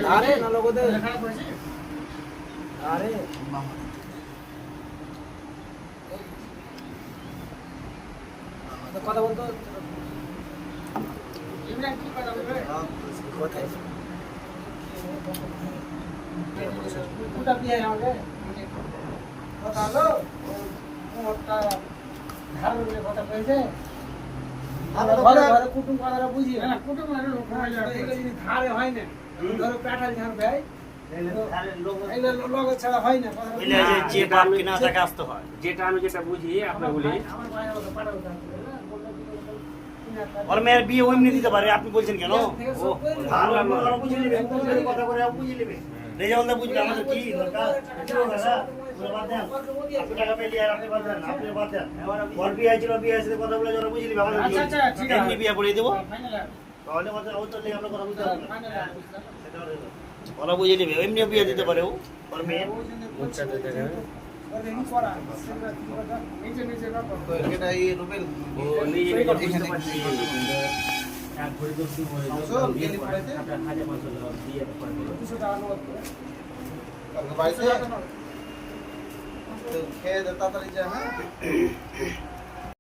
আরে না লোকদের আরে কথা বলতো ইমরান কি কথা বলবে কোথায় কোটা দিয়ে আমাকে কথা হলো ওটা ধারণের কথা কইছে ঘরে ঘরে কুটুম কথাটা বুঝি না কুটুম মানে লোক হয় না এগুলো যদি ধারে হয় না ধরো পেটাল ধার ভাই লোক ছাড়া হয় না যে বাপ কিনা টাকা আসতে হয় যেটা আমি যেটা বুঝি আপনার বলি আমার ভাই আমাকে পাঠাও আর মেয়ের বিয়ে এমনি দিতে পারে আপনি বলছেন কেন কথা করে বুঝে নেবে রেজাল্টটা বুঝবে আমাদের কি দরকার টাকা পেলে আর আপনি বাদ দেন আপনি বাদ দেন ওর বিয়ে হয়েছিল বিয়ে হয়েছে কথা বলে যারা বুঝে নেবে আমাদের আচ্ছা আচ্ছা ঠিক আছে এমনি বিয়ে করে দেবো ফাইনাল তাহলে আমাদের ওই তো আমরা কথা বুঝতে পারবো না ফাইনাল ওরা বুঝে নেবে এমনি বিয়ে দিতে পারে ও ওর মেয়ে এটা এই রুবেল ও নিজে নিজে বুঝতে পারছি এক ভরি দক্ষিণ হয়ে আপনার হাজার মাসল বিয়ে করে বাড়িতে খেয়ে তাড়াতাড়ি যা হ্যাঁ